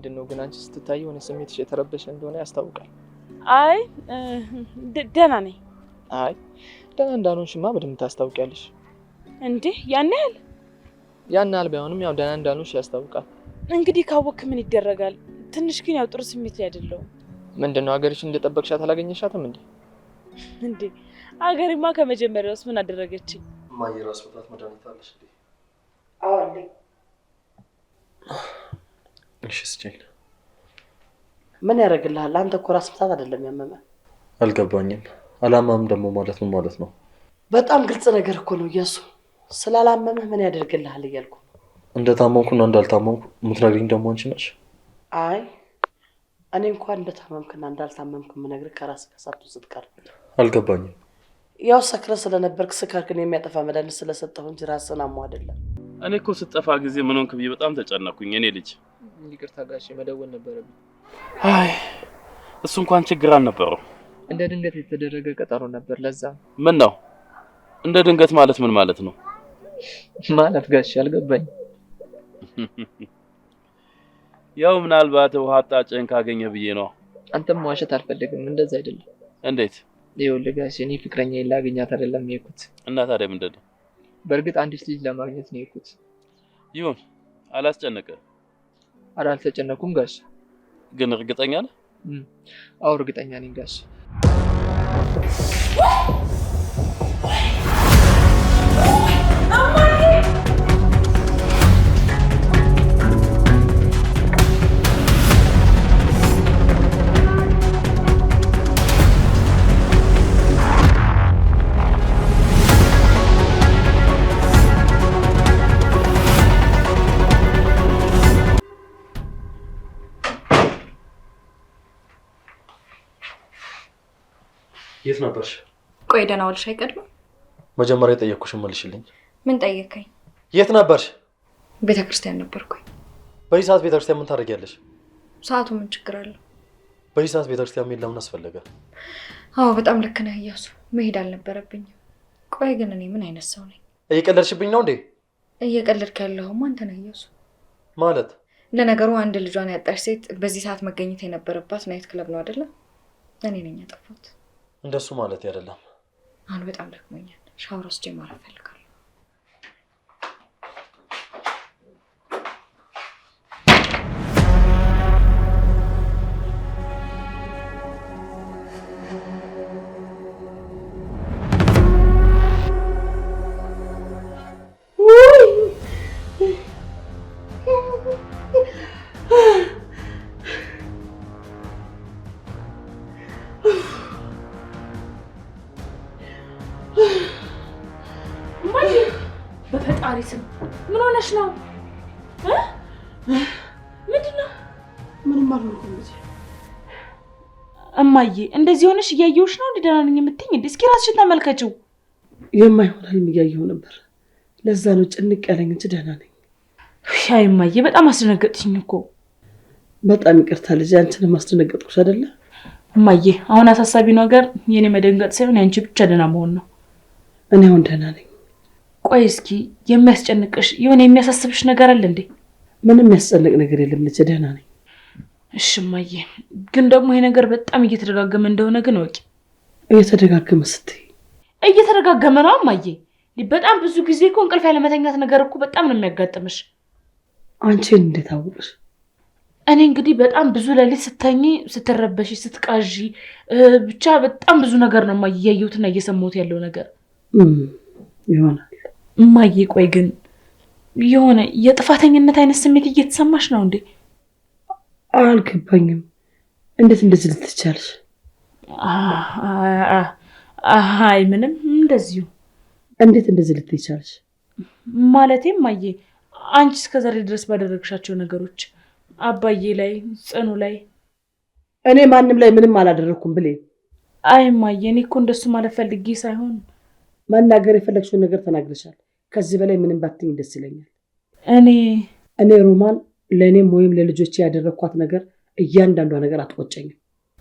ምንድነው ግን አንቺ ስትታይ የሆነ ስሜትሽ የተረበሸ እንደሆነ ያስታውቃል። አይ ደህና ነኝ። አይ ደህና እንዳልሆንሽማ በደንብ ታስታውቂያለሽ። እንዴ ያን ያህል ባይሆንም ያው ደህና እንዳልሆንሽ ያስታውቃል። እንግዲህ ካወክ ምን ይደረጋል። ትንሽ ግን ያው ጥሩ ስሜት ላይ አይደለሁም። ምንድነው ሀገርሽ እንደጠበቅሻት አላገኘሻትም እንዴ? እንዴ ሀገሬማ ከመጀመሪያውስ ምን አደረገችኝ? ማየራስ ወጣት መድኃኒት አለሽ እንዴ? አለኝ። እሺ ስጪኝ። ምን ያደርግልሃል? አንተ እኮ ራስ ምታት አይደለም ያመመ። አልገባኝም። አላማም ደግሞ ማለት ምን ማለት ነው? በጣም ግልጽ ነገር እኮ ነው እያሱ። ስላላመመህ ምን ያደርግልሃል እያልኩ ነው። እንደታመምኩና እንዳልታመምኩ የምትነግሪኝ ደግሞ አንቺ ነሽ? አይ እኔ እንኳን እንደታመምክና እንዳልታመምክ የምነግርህ ከራስህ ጋር ሳትወስድ ቀር። አልገባኝም። ያው ሰክረህ ስለነበርክ ስካርክን የሚያጠፋ መድኃኒት ስለሰጠሁ እንጂ ራስህን አሞ አይደለም። እኔ እኮ ስጠፋ ጊዜ ምን ሆንክ ብዬ በጣም ተጨነቅኩኝ። እኔ ልጅ ይቅርታ ጋሼ መደወል ነበረብኝ። አይ እሱ እንኳን ችግር አልነበረው። እንደ ድንገት የተደረገ ቀጠሮ ነበር ለዛ። ምን ነው እንደ ድንገት ማለት ምን ማለት ነው? ማለት ጋሼ አልገባኝ። ያው ምናልባት ውሃ አጣጭን ካገኘ ብዬ ነው። አንተም ዋሸት አልፈልግም። እንደዛ አይደለም። እንዴት? ይኸውልህ ጋሼ እኔ ፍቅረኛዬን ላገኛት አይደለም የሄድኩት። እና ታዲያ ምንድን ነው? በእርግጥ አንዲት ልጅ ለማግኘት ነው የሄድኩት። ይሁን አላስጨነቀም? ኧረ አልተጨነኩም ጋሼ። ግን እርግጠኛ ነህ? አዎ እርግጠኛ ነኝ ጋሼ። የት ነበርሽ? ቆይ ደህና ዋልሽ አይቀድም? መጀመሪያ የጠየቅኩሽን መልሽልኝ። ምን ጠየቀኝ? የት ነበርሽ? ቤተክርስቲያን ነበርኩኝ። በዚህ ሰዓት ቤተክርስቲያን ምን ታደርጊያለሽ? ሰዓቱ ምን ችግር አለው? በዚህ ሰዓት ቤተክርስቲያን መሄድ ለምን አስፈለገ? አዎ በጣም ልክ ነህ እያሱ፣ መሄድ አልነበረብኝም። ቆይ ግን እኔ ምን አይነት ሰው ነኝ? እየቀለድሽብኝ ነው እንዴ? እየቀለድክ ያለኸውማ አንተ ነህ እያሱ። ማለት? ለነገሩ አንድ ልጇን ያጣች ሴት በዚህ ሰዓት መገኘት የነበረባት ናይት ክለብ ነው አይደለ? እኔ ነኝ ያጠፋሁት። እንደሱ ማለት አይደለም። አሁን በጣም ደክሞኛል። ሻወር ወስጄ ማረፍ እፈልጋለሁ። በፈጣሪ ስም ምን ሆነሽ ነው? ምንድነው? ምንም አልሆንኩም ልጅ። እማዬ እንደዚህ ሆነሽ እያየሁሽ ነው እንዴ? ደህና ነኝ የምትይኝ እንዴ? እስኪ ራስሽን ተመልከቺው። የማይሆን ህልም እያየሁ ነበር። ለዛ ነው ጭንቅ ያለኝ እንጂ ደህና ነኝ። አይ እማዬ በጣም አስደነገጥሽኝ እኮ። በጣም ይቅርታ ልጅ፣ አንቺንም አስደነገጥኩሽ አይደለ? እማዬ አሁን አሳሳቢ ነገር የኔ መደንገጥ ሳይሆን ያንቺ ብቻ ደህና መሆን ነው። እኔ አሁን ደህና ነኝ። ቆይ እስኪ የሚያስጨንቅሽ የሆነ የሚያሳስብሽ ነገር አለ እንዴ? ምንም የሚያስጨንቅ ነገር የለም ልጅ፣ ደህና ነኝ። እሺ እማዬ፣ ግን ደግሞ ይሄ ነገር በጣም እየተደጋገመ እንደሆነ ግን ወቂ። እየተደጋገመ ስትይ? እየተደጋገመ ነው እማዬ። በጣም ብዙ ጊዜ እኮ እንቅልፍ ያለመተኛት ነገር እኮ በጣም ነው የሚያጋጥምሽ። አንቺን እንዴት አወቅሽ? እኔ እንግዲህ በጣም ብዙ ሌሊት ስተኝ ስትረበሺ ስትቃዢ ብቻ በጣም ብዙ ነገር ነው እማዬ እያየሁትና እየሰማሁት ያለው ነገር ይሆናል። እማዬ ቆይ ግን የሆነ የጥፋተኝነት አይነት ስሜት እየተሰማሽ ነው እንዴ? አልገባኝም። እንዴት እንደዚህ ልትቻልሽ? አይ ምንም እንደዚሁ። እንዴት እንደዚህ ልትቻልሽ? ማለቴ እማዬ አንቺ እስከዛሬ ድረስ ባደረግሻቸው ነገሮች አባዬ ላይ ጽኑ ላይ። እኔ ማንም ላይ ምንም አላደረኩም ብሌ። አይ እማዬ እኔ እኮ እንደሱ ማለት ፈልጌ ሳይሆን መናገር የፈለግሽውን ነገር ተናግረሻል። ከዚህ በላይ ምንም ባትኝ ደስ ይለኛል። እኔ ሮማን ለእኔም ወይም ለልጆቼ ያደረኳት ነገር እያንዳንዷ ነገር አትቆጨኝም።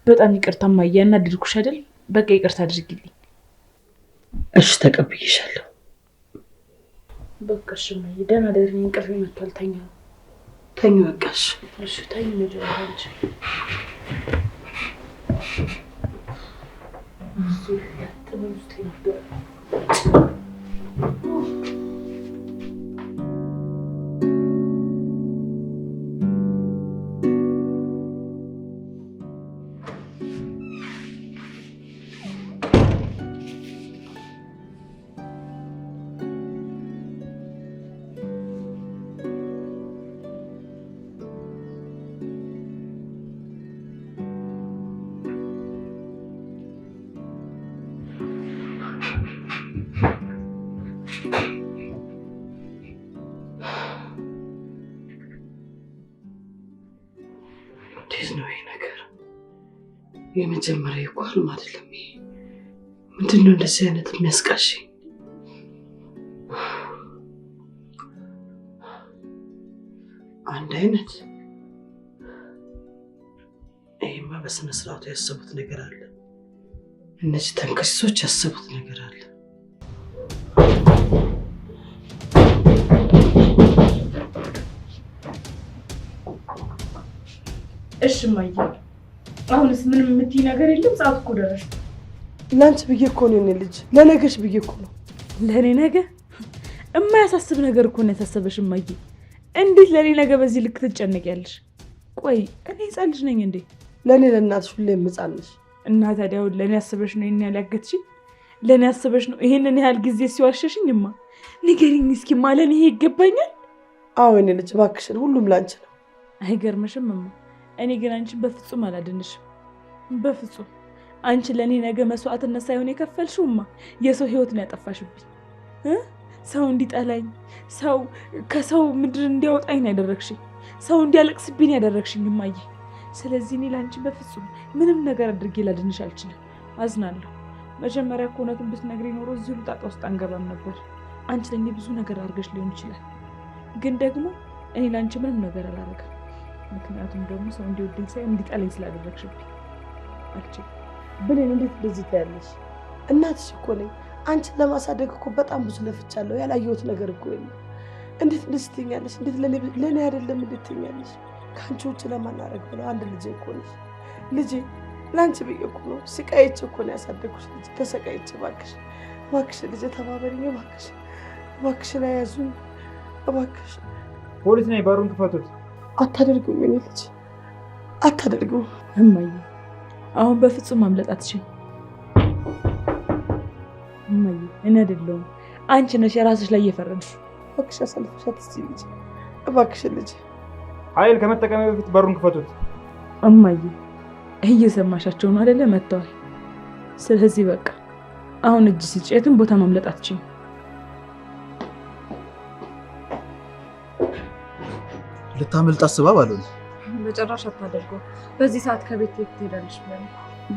በጣም ይቅርታ እማዬ፣ እናድርኩሽ አይደል? በቃ ይቅርታ አድርጊልኝ። እሺ ተቀብዬሻለሁ። በቃ እሺ እማዬ፣ ደህና ደህና እንቅልፍ መጥቷል። ተኛ። ተኝ በቃሽ። እሺ ተኝ መጀመሪያ አንቺ ነው ይሄ ነገር? የመጀመሪያ ይቋልም አይደለም ይሄ። ምንድነው እንደዚህ አይነት የሚያስቃሽኝ? አንድ አይነት ይሄማ በስነ ስርዓቱ ያሰቡት ነገር አለ። እነዚህ ተንከሲሶች ያሰቡት ነገር አለ። እሺ ማየ፣ አሁንስ ምንም የምትይ ነገር የለም? ሰዓት እኮ ደረሰ። ላንቺ ብዬ እኮ ነው የኔ ልጅ፣ ለነገሽ ብዬ እኮ ነው። ለኔ ነገ የማያሳስብ ነገር እኮ ነው ያሳሰበሽ ማየ። እንዴት ለኔ ነገ በዚህ ልክ ትጨነቂያለሽ? ቆይ እኔ ህፃን ልጅ ነኝ እንዴ? ለኔ ለእናትሽ ሁሌም ህፃን ነሽ። እና ታዲያ ለኔ ያሰበሽ ነው ይሄን ያህል ያገትሽኝ? ለኔ ያሰበሽ ነው ይሄንን ያህል ጊዜ ሲዋሸሽኝማ? ንገሪኝ እስኪ ማለን ይሄ ይገባኛል? አዎ የኔ ልጅ እባክሽን፣ ሁሉም ላንቺ ነው። አይገርምሽም እማ? እኔ ግን አንቺን በፍጹም አላድንሽም። በፍጹም አንቺ ለኔ ነገ መስዋዕትነት ሳይሆን የከፈልሽውማ የሰው ህይወት ነው ያጠፋሽብኝ። ሰው እንዲጠላኝ፣ ሰው ከሰው ምድር እንዲያወጣኝ ነው ያደረግሽኝ። ሰው እንዲያለቅስብኝ ያደረግሽኝ እማዬ። ስለዚህ እኔ ለአንቺ በፍጹም ምንም ነገር አድርጌ ላድንሽ አልችልም። አዝናለሁ። መጀመሪያ እኮ እውነቱን ብትነግሪኝ ኖሮ እዚሁ ጣጣ ውስጥ አንገባም ነበር። አንቺ ለእኔ ብዙ ነገር አድርገሽ ሊሆን ይችላል፣ ግን ደግሞ እኔ ለአንቺ ምንም ነገር አላደርግም። ምክንያቱም ደግሞ ሰው እንዲወደኝ ሳይሆን እንዲጠላኝ ስላደረግሽብኝ። ብሌን እንዴት እንደዚህ ታያለሽ? እናትሽ እኮ ነኝ። አንቺን ለማሳደግ እኮ በጣም ብዙ ለፍቻለሁ። ያላየሁት ነገር እኮ የለም። እንዴት እንደዚህ ትይኛለሽ? እንዴት ለኔ አይደለም እንዴት ትይኛለሽ? ከአንቺ ውጭ ለማናረግ ብለው አንድ ልጄ እኮ ነሽ። ልጄ ለአንቺ ብዬ እኮ ነው ስቃይቼ እኮ ነው ያሳደግኩሽ። ልጄ ተሰቃይቼ፣ እባክሽ እባክሽ ልጄ ተባበሪኝ፣ እባክሽ እባክሽን አያዙኝ፣ እባክሽ። ፖሊስ ነኝ፣ በሩን ክፈቱት። አታደርጉም የኔ ልጅ አታደርጉም። እማዬ አሁን በፍጹም ማምለጥ አትችይም እማዬ። እኔ አይደለሁም አንቺ ነሽ የራስሽ ላይ እየፈረድሽ። እባክሽ አሳልፈሽ አትስጪኝ ልጄ፣ እባክሽ ልጄ። ኃይል ከመጠቀሚያ በፊት በሩን ክፈቱት። እማዬ እየሰማሻቸው ነው አይደለ? መጥተዋል። ስለዚህ በቃ አሁን እጅ ስጪ። የትም ቦታ ማምለጥ አትችይም። ልታመልጥ አስባ ባልሆነ በጭራሽ አታደርገው። በዚህ ሰዓት ከቤት ትሄዳለች ብለን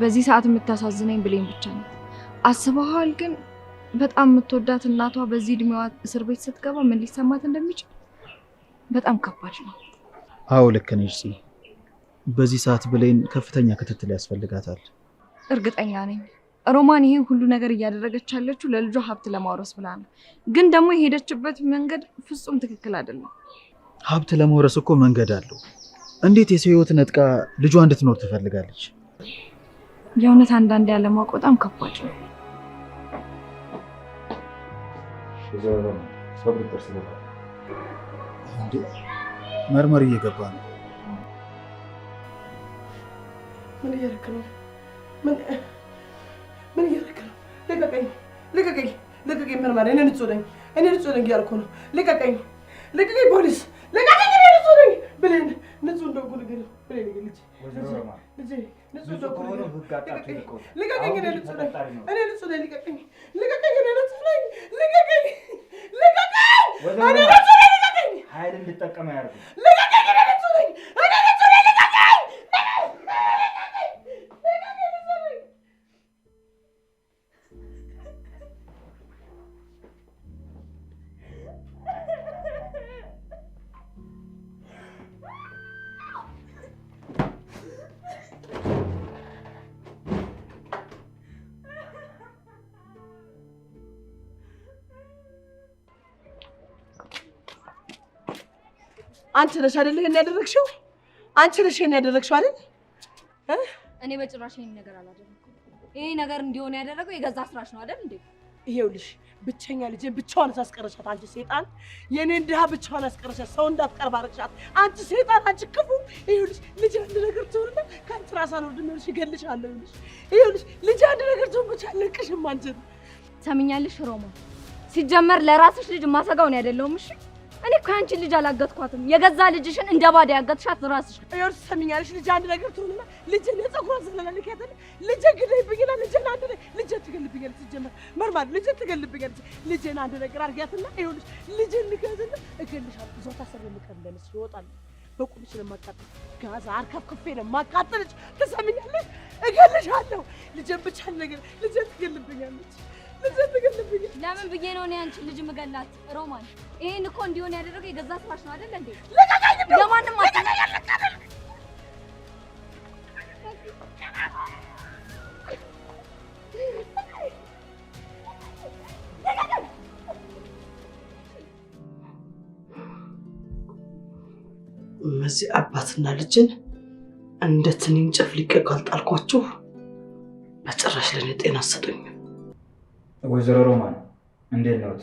በዚህ ሰዓት የምታሳዝነኝ ብሌን ብቻ ነው። አስበዋል? ግን በጣም የምትወዳት እናቷ በዚህ እድሜዋ እስር ቤት ስትገባ ምን ሊሰማት እንደሚችል በጣም ከባድ ነው። አዎ ልክ ነሽ። በዚህ ሰዓት ብሌን ከፍተኛ ክትትል ያስፈልጋታል። እርግጠኛ ነኝ ሮማን ይሄ ሁሉ ነገር እያደረገች ያለችው ለልጇ ሀብት ለማውረስ ብላ ነው። ግን ደግሞ የሄደችበት መንገድ ፍጹም ትክክል አይደለም። ሀብት ለመውረስ እኮ መንገድ አለው። እንዴት የሰው ህይወት ነጥቃ ልጇ እንድትኖር ትፈልጋለች? የእውነት አንዳንዴ ያለማወቅ በጣም ከባድ ነው። መርመር እየገባ ነው። ምን እያደረክ ነው? ምን እያደረክ ነው? ልቀቀኝ! ልቀቀኝ! ልቀቀኝ! መርማሪ እኔ ንጹህ ነኝ እያልኩ ነው። ልቀቀኝ! ልቀቀኝ! ፖሊስ ልቀቀኝ! እኔ ንጹህ ነኝ። ብሌን ንጹህ እንደሆንኩ ልጅ ልጄ ልጄ ንጹህ እንደሆንኩ ልቀቀኝ! እኔ ንጹህ ነኝ። ልቀቀኝ! ልቀቀኝ! እኔ ንጹህ ነኝ። ልቀቀኝ! ልቀቀኝ! ኃይል እንድጠቀም ያደርጉ። ልቀቀኝ! እኔ ንጹህ ነኝ። ልቀቀኝ! አንቺ ነሽ አይደል ይሄን ያደረግሽው? አንቺ ነሽ ይሄን ያደረግሽው አይደል? እኔ በጭራሽ ይሄን ነገር አላደረኩም። ይሄ ነገር እንዲሆን ያደረገው የገዛ ስራሽ ነው አይደል እንዴ? ይሄውልሽ ብቸኛ ልጄን ብቻዋን አስቀረሻት። አንቺ ሰይጣን፣ የኔን ድሃ ብቻዋን አስቀረሻት። ሰው እንዳትቀርብ አደረግሻት። አንቺ ሰይጣን፣ አንቺ ክፉ። ይሄውልሽ ልጅ አንድ ነገር ትሆንና ከአንቺ ራስ አልወርድም። ይገልሻለሁ። ይሄውልሽ ልጅ አንድ ነገር ትሆን ብቻ አለቅሽም። አንቺ ሰምኛለሽ ሮማ፣ ሲጀመር ለራስሽ ልጅ ማሰጋው ነው አይደለም? እሺ እኔ እኮ አንቺን ልጅ አላገጥኳትም። የገዛ ልጅሽን እንደ ባዳ ያገጥሻት ራስሽ። ይኸውልሽ ሰምኛለሽ፣ ልጅ አንድ ነገር ትሆንና ልጅ ለጸጉሯ ስለላልክ ያተለ ልጅ ግደይብኝና ልጅን አንድ ልጅ ትገልብኛለች። ሲጀመር መርማር ልጅ ትገልብኛለች። ልጅን አንድ ነገር አርጊያትና ይኸውልሽ ልጅን ልገዝና እገልሻለሁ። እዛው ታሰር ለምቀርለልሽ ይወጣል። በቁምሽ ለማቃጠል ጋዛ አርከፍክፌ ለማቃጠልሽ ትሰምኛለሽ? እገልሻለሁ። ልጅን ብቻ ነገር ልጅ ትገልብኛለች። ለምን ብዬ ነው እኔ አንቺን ልጅ ምገላት? ሮማን ይሄን እኮ እንዲሆን ያደረገው የገዛ ስራሽ ነው አይደል እንዴ? ለማንም እነዚህ አባትና ልጅን እንደ ትንኝ ጨፍልቄ ካልጣልኳችሁ በጭራሽ ለኔ ጤና አሰጡኝ። ወይዘሮ ሮማን እንዴት ነዎት?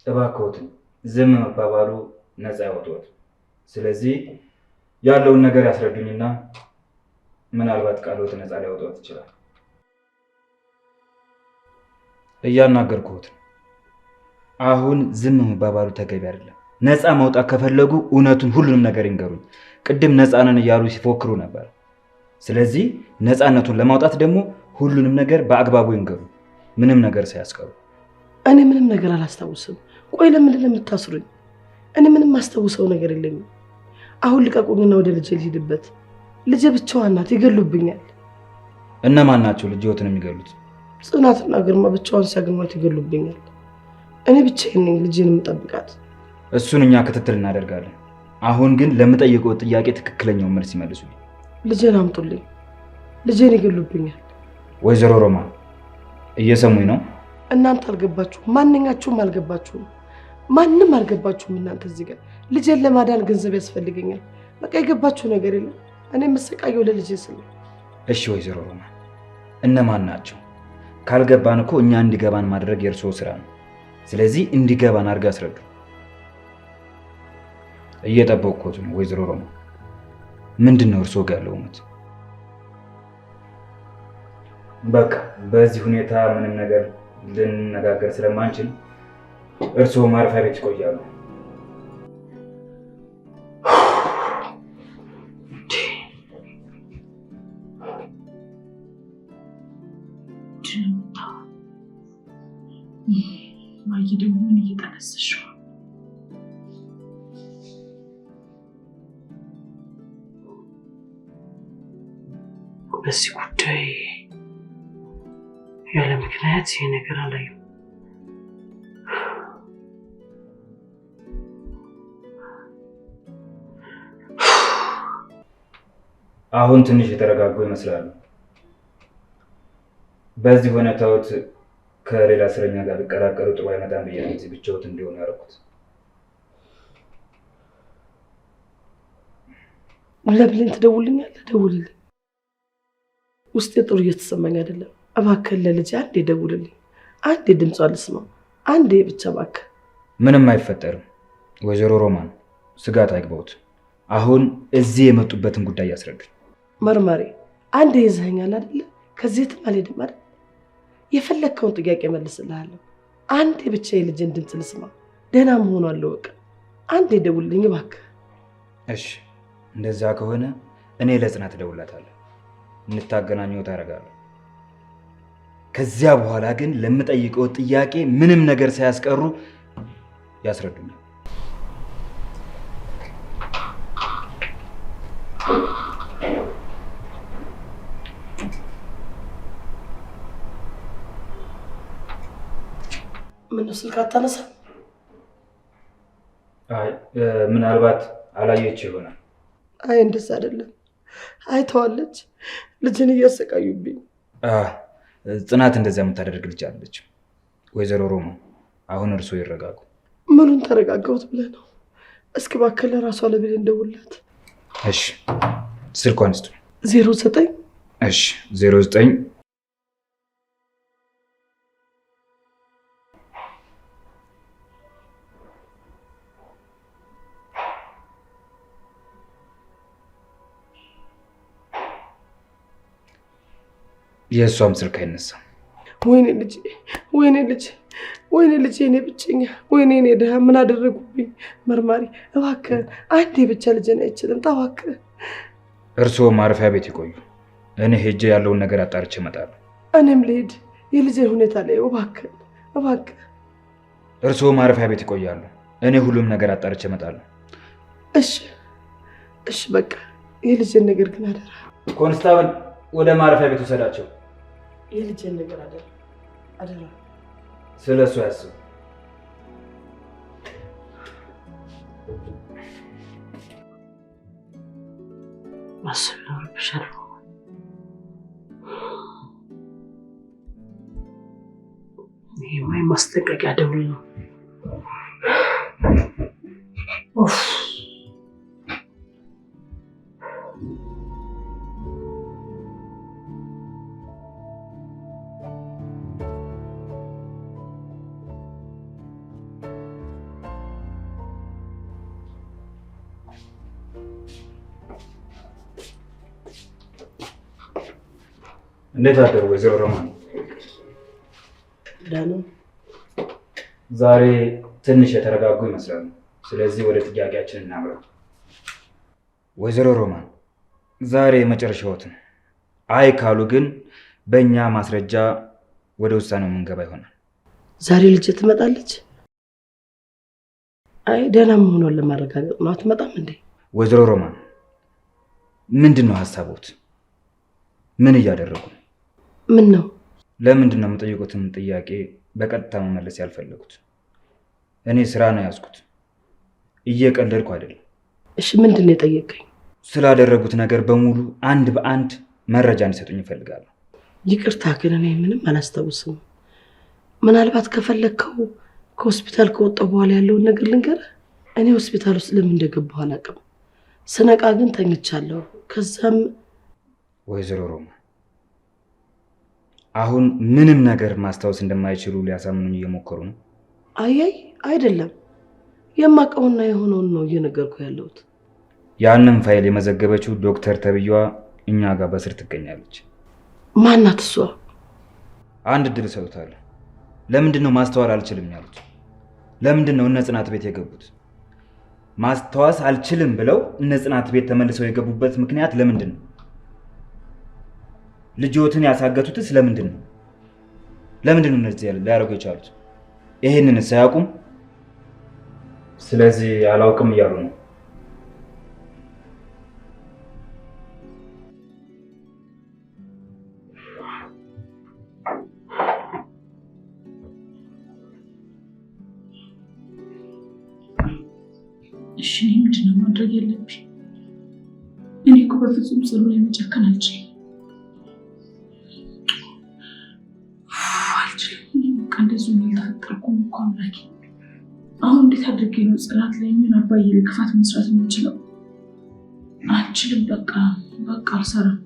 እባክዎትን ዝም መባባሉ ነፃ ያወጡት። ስለዚህ ያለውን ነገር ያስረዱኝና ምናልባት ቃልዎት ነፃ ሊያወጡት ይችላል። እያናገርኩት አሁን ዝም መባባሉ ተገቢ አይደለም። ነፃ መውጣት ከፈለጉ እውነቱን ሁሉንም ነገር ይንገሩኝ። ቅድም ነፃ ነን እያሉ ሲፎክሩ ነበር። ስለዚህ ነፃነቱን ለማውጣት ደግሞ ሁሉንም ነገር በአግባቡ ይንገሩ፣ ምንም ነገር ሳያስቀሩ። እኔ ምንም ነገር አላስታውስም። ቆይ ለምንድን ነው የምታስሩኝ? እኔ ምንም ማስታውሰው ነገር የለኝም። አሁን ልቀቁኝና ወደ ልጄ ልሂድበት። ልጄ ብቻዋን ናት፣ ይገሉብኛል። እነማን ናቸው ልጅዎትን የሚገሉት? ጽናትና ግርማ ብቻዋን ሲያገኟት ይገሉብኛል። እኔ ብቻዬን ነኝ ልጄን የምጠብቃት። እሱን እኛ ክትትል እናደርጋለን። አሁን ግን ለምጠይቀው ጥያቄ ትክክለኛውን መልስ ይመልሱልኝ። ልጄን አምጡልኝ። ልጄን ይገሉብኛል። ወይዘሮ ሮማን እየሰሙኝ ነው? እናንተ አልገባችሁም። ማንኛችሁም አልገባችሁም። ማንም አልገባችሁም። እናንተ እዚህ ጋር ልጄን ለማዳን ገንዘብ ያስፈልገኛል። በቃ የገባችሁ ነገር የለም። እኔ የምሰቃየው ለልጄ ስል። እሺ ወይዘሮ ሮማን እነማን ናቸው? ካልገባን እኮ እኛ እንዲገባን ማድረግ የእርስዎ ስራ ነው። ስለዚህ እንዲገባን አድርገው ያስረዱ። እየጠበቅኩት ነው ወይዘሮ ሮማን። ምንድን ነው እርስዎ ጋር ያለው እውነት? በቃ በዚህ ሁኔታ ምንም ነገር ልንነጋገር ስለማንችል እርስዎ ማረፊያ ቤት ይቆያሉ። ማይ ደግሞ ምን እየጠነሰሽ ነው? በዚህ ጉዳይ ያለ ምክንያት ይሄ ነገር አላየሁም። አሁን ትንሽ የተረጋጉ ይመስላሉ። በዚህ ሁኔታዎት ከሌላ እስረኛ ጋር ቢቀላቀሉ ጥሩ አይመጣም ብዬ ነው እዚህ ብቻዎት እንዲሆኑ ያደረኩት። ለብሌን ትደውልኛለህ? ደውልልኝ። ውስጤ ጥሩ እየተሰማኝ አይደለም። እባክህ ለልጄ አንዴ ደውልልኝ። አንዴ ድምጿን ልስማው። አንዴ ብቻ እባክህ። ምንም አይፈጠርም ወይዘሮ ሮማን፣ ስጋት አይግባውት። አሁን እዚህ የመጡበትን ጉዳይ ያስረዱኝ። መርማሪ አንዴ ይዘኸኛል አይደለ? ከዚህ የትም አልሄድም አይደል? የፈለግከውን ጥያቄ መልስልሃለሁ። አንዴ ብቻ የልጄን ድምፅ ልስማ። ደህና መሆኗን ልወቅ። አንዴ ደውልልኝ እባክህ። እሺ እንደዛ ከሆነ እኔ ለጽናት እደውላታለሁ። እንታገናኘው ታደርጋለሁ። ከዚያ በኋላ ግን ለምጠይቀው ጥያቄ ምንም ነገር ሳያስቀሩ ያስረዱኛል። ምነው ስልክ አታነሳም? አይ ምናልባት አላየች ይሆናል። አይ እንደዛ አይደለም። አይተዋለች። ልጅን እያሰቃዩብኝ። ጽናት እንደዚያ የምታደርግ ልጅ አለች። ወይዘሮ ሮማ አሁን እርስዎ ይረጋጉ። ምኑን ተረጋጋሁት ብለህ ነው? እስኪ እባክህ ለራሷ ለቤት እንደውላት። እሺ ስልኳን ስጡ። 09 እሺ 09 የእሷም ስልክ አይነሳም። ወይኔ ልጅ ወይኔ ልጅ ወይኔ ልጅ የኔ ብቸኛ ወይኔ እኔ ድሃ ምን አደረጉብኝ? መርማሪ እባክህን አንዴ ብቻ ልጅን አይችልም እባክህ። እርስዎ ማረፊያ ቤት ይቆዩ። እኔ ሄጄ ያለውን ነገር አጣርቼ እመጣለሁ። እኔም ልሄድ የልጄን ሁኔታ ላይ እባክህን እባክህ። እርስዎ ማረፊያ ቤት ይቆያሉ። እኔ ሁሉም ነገር አጣርቼ እመጣለሁ። እሺ እሺ በቃ የልጄን ነገር ግን አደራ። ኮንስታብል ወደ ማረፊያ ቤት ወሰዳቸው። የልጄን ነገር አደራ አደራ። ስለሱ ያስብ። ማሰብ ይኖርብሻል። ይሄማ የማስጠንቀቂያ ደውል ነው። እንዴት አደሩ ወይዘሮ ሮማን? ደህና። ዛሬ ትንሽ የተረጋጉ ይመስላሉ። ስለዚህ ወደ ጥያቄያችን እናምራ። ወይዘሮ ሮማን ዛሬ መጨረሻዎት ነው። አይ ካሉ ግን በእኛ ማስረጃ ወደ ውሳኔው የምንገባ ይሆናል። ዛሬ ልጅ ትመጣለች? አይ ደህና መሆኗን ለማረጋገጥ ነው። አትመጣም እንዴ? ወይዘሮ ሮማን ምንድን ነው ሀሳቦት? ምን እያደረጉ ነው? ምን ነው? ለምንድን ነው የምጠይቁትን ጥያቄ በቀጥታ መመለስ ያልፈለጉት? እኔ ስራ ነው ያዝኩት፣ እየቀለድኩ አይደለም። እሺ ምንድን ነው የጠየቀኝ? ስላደረጉት ነገር በሙሉ አንድ በአንድ መረጃ እንዲሰጡኝ እፈልጋለሁ። ይቅርታ ግን እኔ ምንም አላስታውስም። ምናልባት ከፈለግከው ከሆስፒታል ከወጣሁ በኋላ ያለውን ነገር ልንገርህ። እኔ ሆስፒታል ውስጥ ለምን እንደገባሁ አላውቅም። ስነቃ ግን ተኝቻለሁ። ከዛም ወይዘሮ ሮማ አሁን ምንም ነገር ማስታወስ እንደማይችሉ ሊያሳምኑኝ እየሞከሩ ነው። አይ አይደለም፣ የማውቀውና የሆነውን ነው እየነገርኩ ያለሁት። ያንን ፋይል የመዘገበችው ዶክተር ተብዬዋ እኛ ጋር በስር ትገኛለች። ማናት እሷ? አንድ እድል እሰጡታለሁ። ለምንድን ነው ማስተዋል አልችልም ያሉት? ለምንድን ነው እነ ጽናት ቤት የገቡት? ማስተዋስ አልችልም ብለው እነ ጽናት ቤት ተመልሰው የገቡበት ምክንያት ለምንድን ነው? ልጆትን ያሳገቱትስ ለምንድን ነው? ለምንድን ነው እነዚህ ሊያደርጉ የቻሉት? ይሄንንስ አያውቁም። ስለዚህ አላውቅም እያሉ ነው። እሺ ምንድን ነው ማድረግ ያለብኝ? እኔ እኮ በፍጹም ጽኑ ላይ መጨከን አልችልም። እንደዚህ ነው ያልተፈጠርኩም እኮ አምላኬ። አሁን እንዴት አድርጌ ነው ጽናት ላይ ምን አባዬ ለክፋት መስራት የምችለው? አልችልም። በቃ አልሰራም።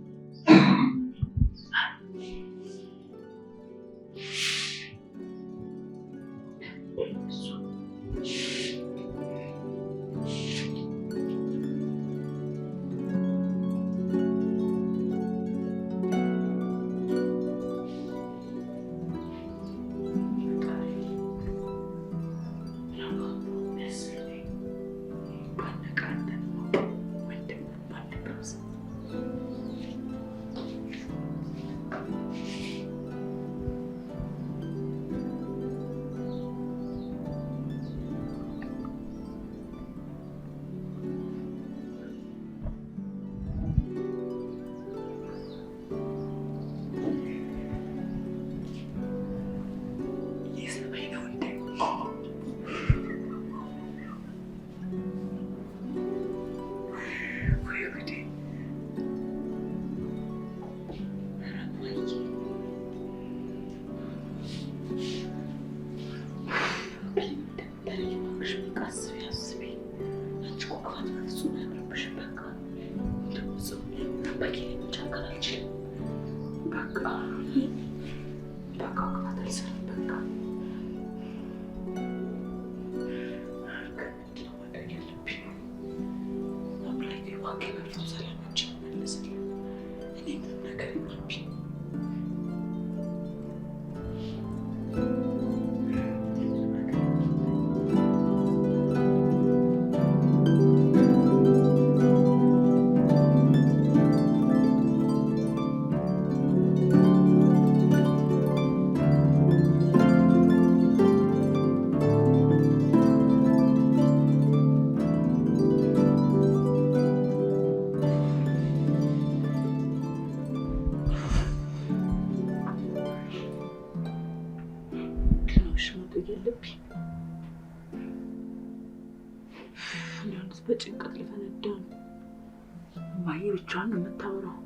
ጠበቂ መቻከል አልችልም። በቃ ቅባት አልሰራም። በቃ ከምንድን ነው ማድረግ ያለብኝ? አምላኬ እባክህ በርቶ ሰላማችን መልስልኝ። እኔ ምንም ነገር ይኖርብኝ በጭንቀት ልፈነዳ ነው። እማዬ ብቻዋን ነው የምታወራው።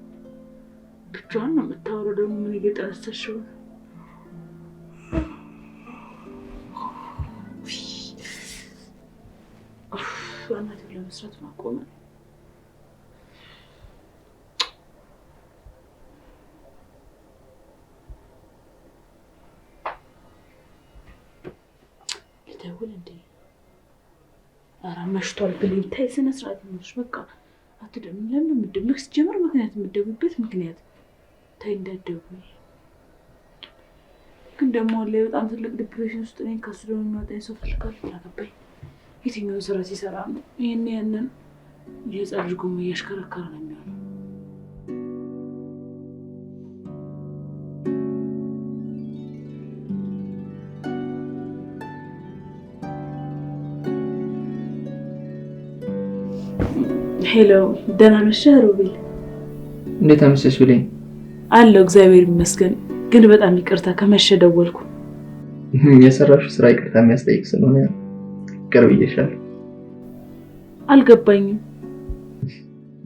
ደግሞ ምን እየጠነሰሽው ነው? እናቴ ለመስራት ማቆመ ልደውል እንዴ? ኧረ መሽቷል ብለኝ ታይ። ስነ ስርዓት ነሽ። በቃ አትደውይ። ለምን የምትደውይው? ሲጀመር ምክንያት የምትደውይበት ምክንያት ታይ። እንዳትደውይ ግን ደግሞ ላይ በጣም ትልቅ ዲፕሬሽን ውስጥ ነኝ። ከሱ ደግሞ የሚወጣኝ ሰው ፈልጋለሁ። አላገባኝ። የትኛውን ስራ ሲሰራ ነው ያንን የህፃን ልጅ ጎማ እያሽከረከረ ነው የሚሆነው? ሄሎ፣ ደህና ነሽ ሮቤል? እንዴት አመሸሽ ብለኝ አለው። እግዚአብሔር ይመስገን። ግን በጣም ይቅርታ ከመሸ ደወልኩ። የሰራሽው ስራ ይቅርታ የሚያስጠይቅ ስለሆነ ይቅር ብዬሻለሁ። አልገባኝም።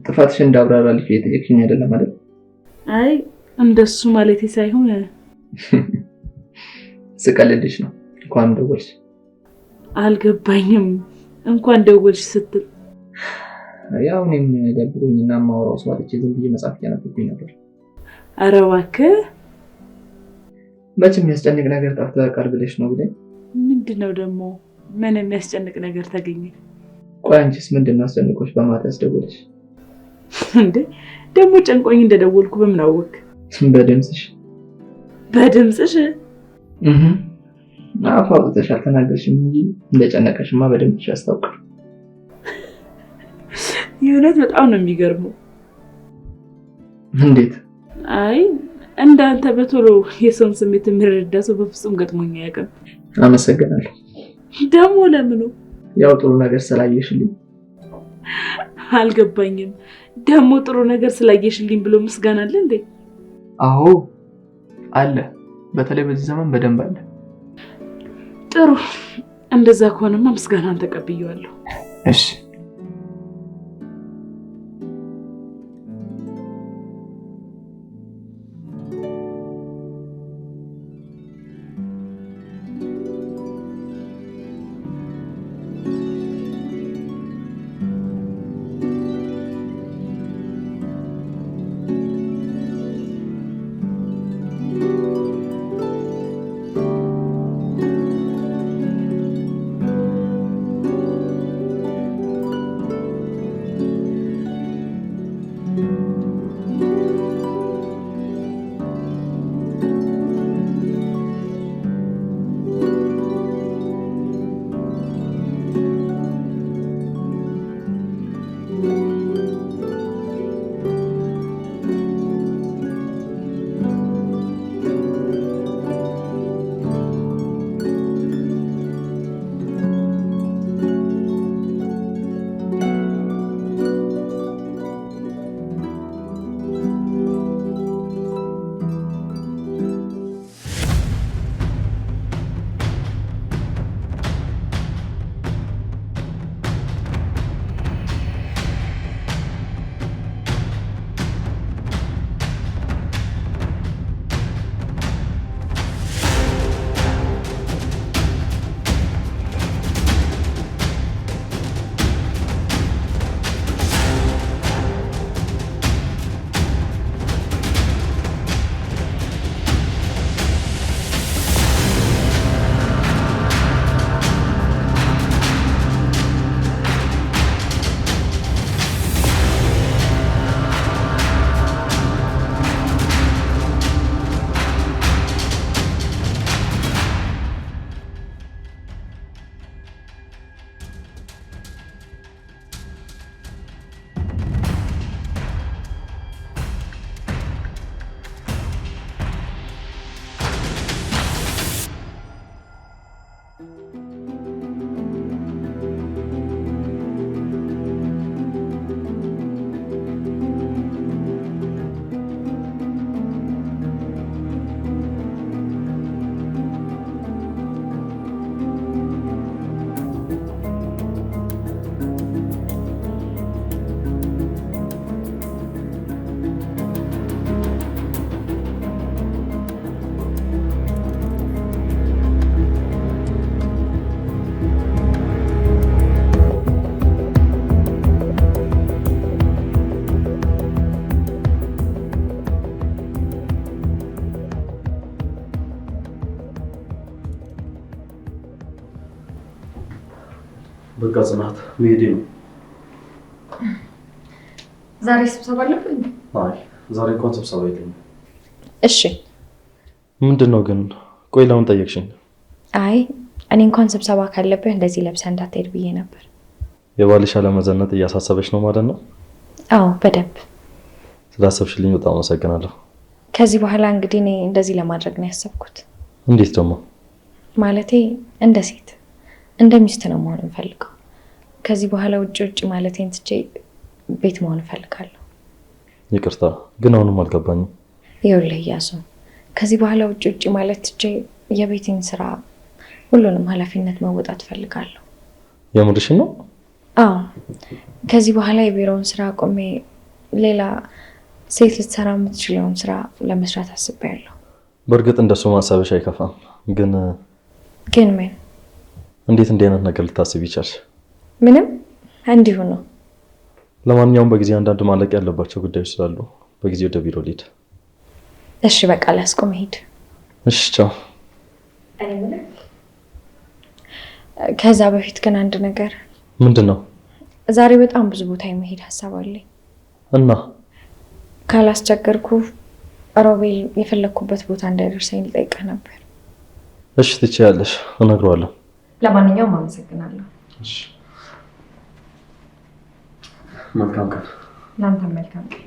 ጥፋትሽ እንዳብራራልሽ እየጠየቅሽኝ አይደለም አይደል? አይ እንደሱ ማለቴ ሳይሆን ስቀልድሽ ነው። እንኳን ደወልሽ። አልገባኝም። እንኳን ደወልሽ ስትል ያው እኔም ደብሮኝና ማውራው ሰው አጥቼ ዝም ብዬ መጽሐፍ እያነበብኩኝ ነበር። ኧረ እባክህ መቼም የሚያስጨንቅ ነገር ጠፍቶ ያውቃል ብለሽ ነው ብለኝ። ምንድነው ደግሞ? ምን የሚያስጨንቅ ነገር ተገኘ? ቆይ አንቺስ ምንድን ነው አስጨንቆሽ በማታ ያስደወለሽ? እንዴ ደግሞ ጨንቆኝ እንደደወልኩ በምን አወቅ? በድምፅሽ። በድምፅሽ? አፍ አውጥተሽ አልተናገርሽም እንጂ እንደጨነቀሽማ በድምፅሽ ያስታውቃል። የእውነት በጣም ነው የሚገርመው። እንዴት? አይ እንዳንተ በቶሎ የሰውን ስሜት የሚረዳ ሰው በፍጹም ገጥሞኝ አያውቅም። አመሰግናለሁ። ደግሞ ለምኑ? ያው ጥሩ ነገር ስላየሽልኝ። አልገባኝም። ደግሞ ጥሩ ነገር ስላየሽልኝ ብሎ ምስጋና አለ እንዴ? አዎ አለ። በተለይ በዚህ ዘመን በደንብ አለ። ጥሩ። እንደዛ ከሆነማ ምስጋናን ተቀብያለሁ። እሺ በቃ ጽናት መሄዴ ነው። ዛሬ ስብሰባ አለብን? አይ ዛሬ እንኳን ስብሰባ የለኝም። እሺ ምንድን ነው ግን? ቆይ ለምን ጠየቅሽኝ? አይ እኔ እንኳን ስብሰባ ካለብህ እንደዚህ ለብሰህ እንዳትሄድ ብዬ ነበር። የባልሽ አለመዘነጥ እያሳሰበች ነው ማለት ነው? አዎ በደንብ። ስላሰብሽልኝ በጣም አመሰግናለሁ። ከዚህ በኋላ እንግዲህ እኔ እንደዚህ ለማድረግ ነው ያሰብኩት። እንዴት ደግሞ? ማለቴ እንደ ሴት እንደ ሚስት ነው መሆን እንፈልገው። ከዚህ በኋላ ውጭ ማለቴን ትቼ ቤት መሆን እፈልጋለሁ። ይቅርታ ግን አሁንም አልገባኝም። ይኸውልህ እያሱ፣ ከዚህ በኋላ ውጭ ማለት ትቼ የቤቴን ስራ ሁሉንም ኃላፊነት መወጣት እፈልጋለሁ። የምርሽን ነው? አዎ ከዚህ በኋላ የቢሮውን ስራ አቆሜ ሌላ ሴት ልትሰራ የምትችለውን ስራ ለመስራት አስቤያለሁ። በእርግጥ እንደሱ ማሰብሽ አይከፋም። ግን ምን? እንዴት እንዲህ አይነት ነገር ልታስብ ይቻልሽ? ምንም እንዲሁ ነው። ለማንኛውም በጊዜ አንዳንድ ማለቅ ያለባቸው ጉዳዮች ስላሉ በጊዜ ወደ ቢሮ ልሂድ። እሺ በቃ ላስቆም፣ ሂድ። እሺ ቻው። ከዛ በፊት ግን አንድ ነገር። ምንድን ነው? ዛሬ በጣም ብዙ ቦታ የመሄድ ሀሳብ አለኝ እና ካላስቸገርኩ ሮቤል የፈለግኩበት ቦታ እንዳይደርሰኝ ልጠይቅህ ነበር። እሺ ትችያለሽ፣ እነግረዋለሁ። ለማንኛውም አመሰግናለሁ። እሺ መልካም ቀን። ለአንተም መልካም ቀን።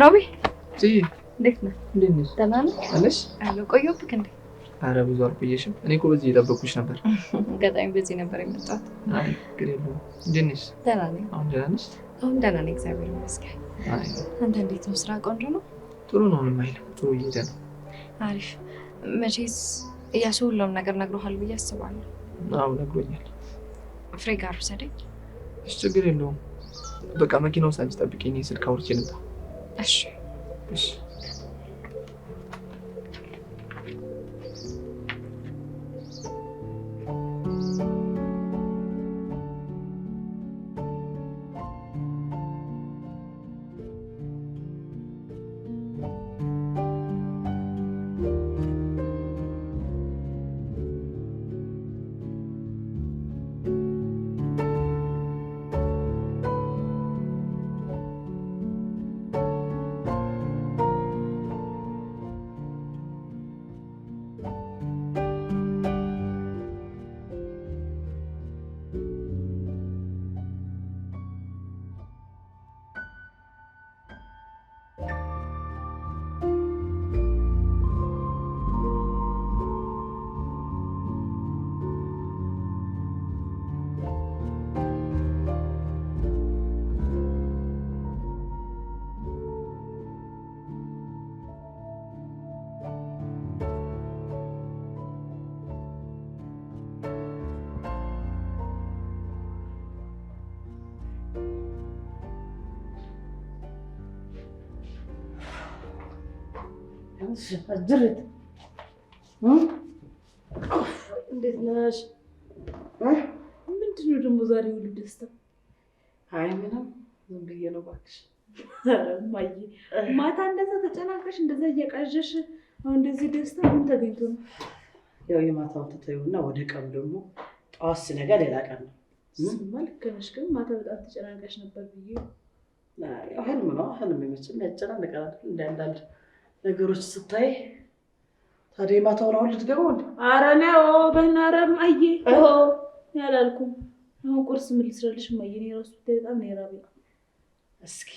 ሮቢ እንዴት ነህ? ደህና ነህ? አለሁ። ቆየሁብህ እንዴ? ኧረ ብዙ አልቆየሽም። እኔ እኮ በዚህ እየጠበኩሽ ነበር። አጋጣሚ በዚህ ነበር የመጣሁት። አይ ችግር የለውም። እንዴት ነሽ? ደህና ነኝ። አሁን ደህና ነሽ? አሁን ደህና ነኝ፣ እግዚአብሔር ይመስገን። አንተ እንዴት ነው? ስራ ቆንጆ ነው? ጥሩ ነው፣ ምንም አይልም። ጥሩ እየሄደ ነው። አሪፍ። መቼስ እያሱ ሁሉም ነገር ነግሮሃል ብዬ አስባለሁ። አዎ ነግሮኛል። ፍሬ ጋር ውሰደኝ። እሺ ችግር የለውም። በቃ መኪናው ሳንቺ ጠብቂኝ፣ ስልክ አውርቼ ልምጣ። እሺ እሺ። አጅሬት እንዴት ነሽ? ምንድን ነው ደግሞ ዛሬ ሁሉ ደስታ? አይ ምንም ዝም ብዬ ነው እባክሽ። እማዬ ማታ እንደዛ ተጨናንቀሽ እንደዛ እየቃዠሽ አሁን እንደዚህ ደስታ ምን ተገኝቶ ነው? ያው የማታው ተተዩና ወደ ቀን ደግሞ ጠዋት ሲነጋ ሌላ ቀን ነው። ስማ ልክ ነሽ፣ ግን ማታ በጣም ተጨናንቀሽ ነበር ብዬ። ህልም ነው፣ ህልም የሚመስል ያጨናንቃል እንደ አንዳንድ ነገሮች ስታይ። ታዲያ የማታውን አሁን ልትገባው እንዴ? ኧረ ነው በእናትህ እማዬ ያላልኩም። አሁን ቁርስ ምን ልስራልሽ እማዬ? እኔ እራሱ በጣም ነው የራበኝ። እስኪ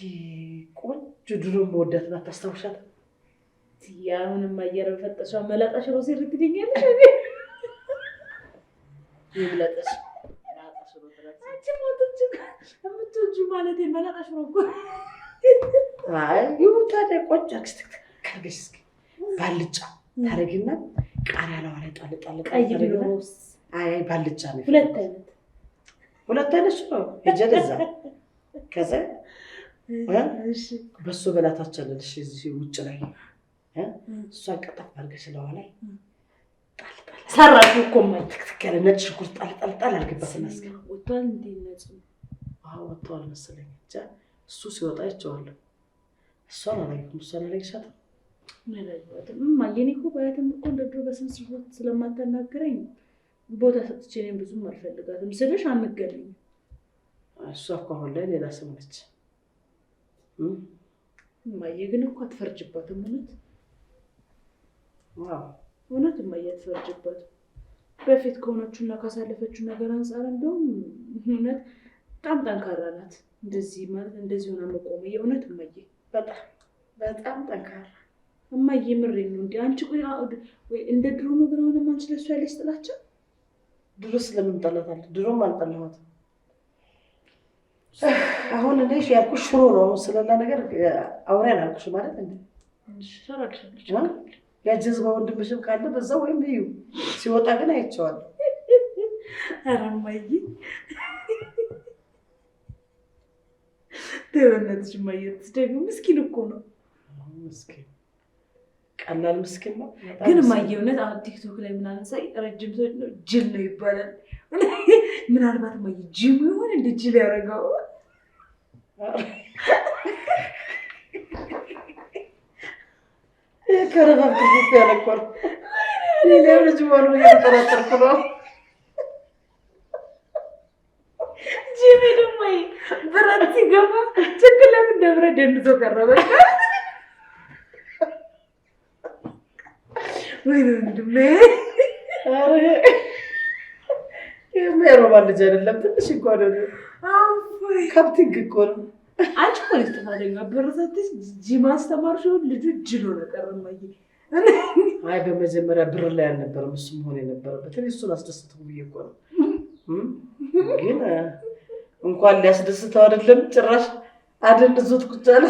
ቆንጆ ድሮ መወዳት ናት ታስታውሻት? ያሁንም አየር ፈጠሻ መላጣ ሽሮ ሲር ትገኛለሽ። ይብለጥሽ አንቺ ሞቶች ከምትወጁ ማለት መላጣ ሽሮ እኮ አይ ይሁን ታዲያ ቆንጆ አክስትክልሽ እስኪ ባልጫ ታረጊና ቃሪያ ላይ አለ ጣል ጣል ቀይ ድሮስ አይ ባልጫ ነው ሁለት አይነት ነው የጀለዛ ከዛ እሺ በሱ በላታችልሽ እዚህ ውጭ ላይ እሷ ቀጠፍ አድርገሽ ለዋ ላይ ጣል ጣል ሰራሽ እኮ ማለት ትክክል ነጭ ሽንኩርት ጣል ጣል ጣል አድርገበትና እስኪ ወጥቷል እንዴ ነጭ ወጥቷል መሰለኝ እንጃ እሱ ሲወጣ አይቼዋለሁ እሷን አላየሻትም ማየኔ እኮ ባያትም እኮ እንደ ድሮ በስነ ስርዓት ስለማታናግረኝ ቦታ ሰጥቼ እኔም ብዙም አልፈልጋትም ስልሽ አንገናኝም። እሷ እኮ አሁን ላይ ሌላ ሰው ነች። ማየ ግን እኮ አትፈርጅባትም። እውነት ማየ አትፈርጅባትም። በፊት ከሆነችውና ካሳለፈችው ነገር አንጻር እንደውም እውነት በጣም ጠንካራ ናት። እንደዚህ ማለት እንደዚህ ሆና መቆም የእውነት ማየ በጣም ጠንካራ እማዬ ምሬን ነው እንዴ አንቺ ቆይ ወይ እንደ ድሮ ነው ግን አሁን ማንቺ ለሷ ያለሽ ጥላቻ ድሮ ስለምን ጠላታለህ? ድሮም አልጠላኋትም። አሁን እኔ ያልኩሽ ሽሮ ነው ስለላ ነገር አውሪያን አልኩሽ ማለት እንዴ ሰራልሽ ያጀዝባ ወንድምሽም ካለ በዛው ወይም እዩ ሲወጣ ግን አይቼዋለሁ። ኧረ እማዬ ተበነትሽ እማዬ ደግሞ ምስኪን እኮ ነው። ምስኪን ቀላል ምስኪን ነው ግን እማዬ እውነት አሁን ቲክቶክ ላይ ምናምን ሳይ ረጅም ሰው ነው ጅል ነው ይባላል። ምናልባት እማዬ ጅም ይሆን እንደ ጅል ያደረገው ከረባብ ክፍፍ ያለኳል እኔ ልጅ ማኑ እየተጠራጠርኩ ነው። ጅም ደግሞ ብረት ሲገባ ጭንቅላት እንደ ብረት ደንዞ ቀረበ። ወይ ወንድሜ አረ የሜሮባ ልጅ አይደለም ትንሽ እንኳን ነው ካፕቲንግ እኮ ነው። አንቺ እኮ ነሽ ጥፋተኛ። በረሳትሽ ጂም አስተማርሽው ልጁ ጅሎ ነው ቀረማዬ። አይ በመጀመሪያ ብር ላይ አልነበረም እሱ መሆን የነበረበት እኔ እሱን አስደስተው ብዬ እኮ ነው። ግን እንኳን ሊያስደስተው አይደለም ጭራሽ አደንዝዞት ቁጭ አለ።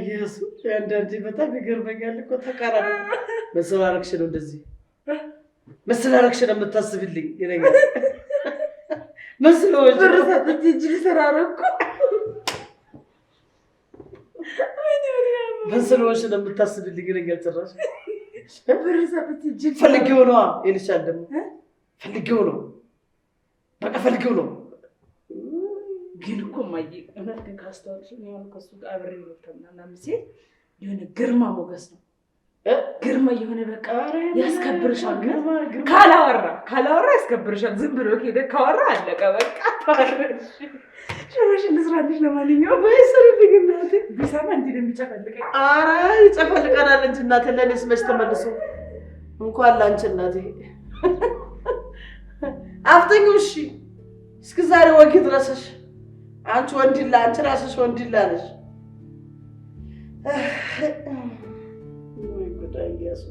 ኢየሱስ አንዳንዴ በጣም ይገርመኛል እኮ ተቃራኒ መሰላረክሽ ነው እንደዚህ መሰላረክሽ ነው የምታስብልኝ ይለኛል። መስሎሽ በረሳት እጅ ሰራረኩ መስሎሽ ነው የምታስብልኝ ይለኛል። ጭራሽ በረሳት እጅ ፈልጌው ነው ይልሻል። ደግሞ ፈልጌው ነው በቃ ፈልጌው ነው። ግን እኮ ማይ እውነት ግን ካስተዋልሽ ነው ከሱ ጋር አብሬ ነው ተምናናም ሲል የሆነ ግርማ ሞገስ ነው። ግርማ የሆነ በቃ ያስከብርሻል። ካላወራ ያስከብርሻል። ዝም ብሎ ሄደ ካወራ አለቀ በቃ ታረሽ ሽሮሽ ልስራልሽ። ለማንኛውም ወይስልኝ እናቴ ቢሰማ እንዴ እንደሚጨፈልቀኝ ኧረ ይጨፈልቀናል እንጂ እናቴ ለኔስ መች ተመልሶ እንኳን ላንቺ እናቴ አፍተኛው። እሺ እስከ ዛሬ ወጊ ድረስሽ አንቺ ወንድላ አንቺ ራስሽ ወንድላ ነሽ። ወይ ጉዳይ ያሱ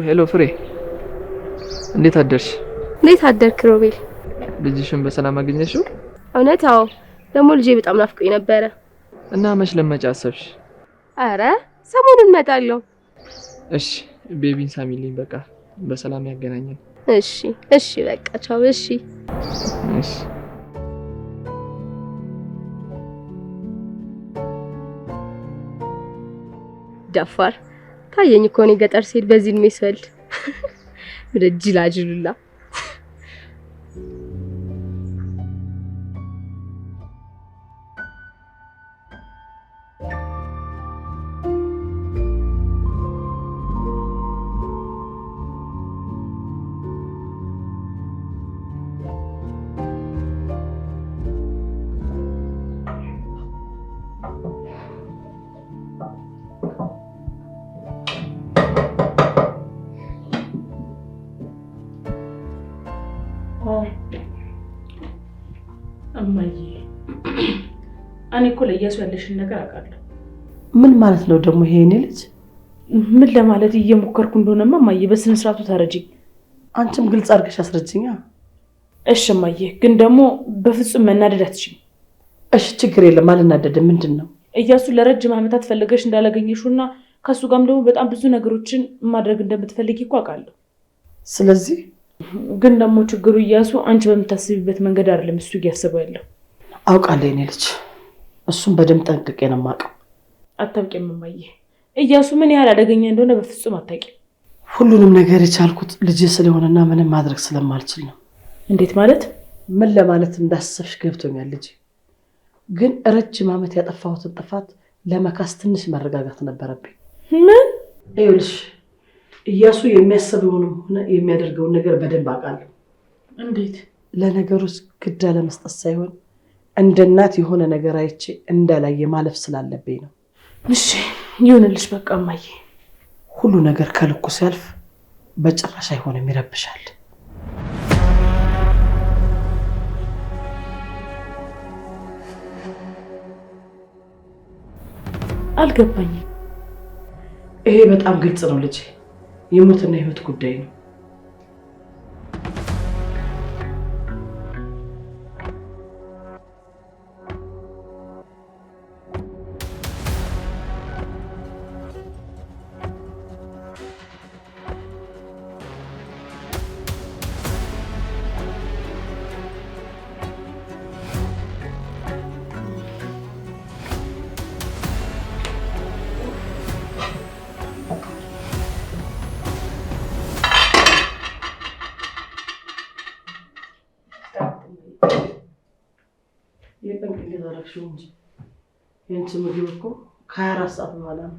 ሄሎ ፍሬ፣ እንዴት አደርሽ? እንዴት አደርክ ሮቤል? ልጅሽን በሰላም አገኘሽው? እውነት? አዎ። ደግሞ ልጄ በጣም ናፍቆኝ ነበረ። እና መች ለመጫ አሰብሽ? አረ ሰሞኑን እመጣለሁ። እሺ ቤቢን ሳሚልኝ፣ በቃ በሰላም ያገናኘን። እሺ በቃ ቻው። እሺ ደፋር ታየኝ እኮ እኔ ገጠር ስሄድ በዚህ እድሜ ስወልድ ጅላጅሉላ እማዬ እኔ እኮ ለእያሱ ያለሽን ነገር አውቃለሁ። ምን ማለት ነው ደግሞ ይሄ? እኔ ልጅ ምን ለማለት እየሞከርኩ እንደሆነማ እማዬ በስነ ስርዓቱ ተረጂኝ። አንቺም ግልጽ አድርገሽ አስረጅኛ። እሺ እማዬ፣ ግን ደግሞ በፍጹም መናደድ አትችይም። እሺ ችግር የለም አልናደድም። ምንድን ነው? እያሱ ለረጅም ዓመታት ፈልገሽ እንዳላገኘሽውና ከሱ ጋርም ደግሞ በጣም ብዙ ነገሮችን ማድረግ እንደምትፈልጊ እኮ አውቃለሁ። ስለዚህ ግን ደግሞ ችግሩ እያሱ አንቺ በምታስቢበት መንገድ አይደለም እሱ እያሰበው ያለው። አውቃለሁ የኔ ልጅ፣ እሱም በደንብ ጠንቅቄ ነው የማውቀው። አታውቂም እማዬ፣ እያሱ ምን ያህል አደገኛ እንደሆነ በፍጹም አታውቂም። ሁሉንም ነገር የቻልኩት ልጅ ስለሆነና ምንም ማድረግ ስለማልችል ነው። እንዴት ማለት? ምን ለማለት እንዳሰብሽ ገብቶኛል ልጅ። ግን ረጅም ዓመት ያጠፋሁትን ጥፋት ለመካስ ትንሽ መረጋጋት ነበረብኝ። ምን? ይኸውልሽ እያሱ የሚያስበውንም ሆነ የሚያደርገውን ነገር በደንብ አውቃለሁ። እንዴት? ለነገሮች ግድ አለመስጠት ሳይሆን እንደ እናት የሆነ ነገር አይቼ እንዳላየ ማለፍ ስላለብኝ ነው። እሺ ይሁንልሽ በቃ እማዬ። ሁሉ ነገር ከልኩ ሲያልፍ በጭራሽ አይሆንም፣ ይረብሻል። አልገባኝም። ይሄ በጣም ግልጽ ነው ልጅ፣ የሞትና የህይወት ጉዳይ ነው። የቀን ቅሌት አደረግሽው እንጂ የአንቺ ምግብ እኮ ከ24 ሰዓት በኋላ ነው።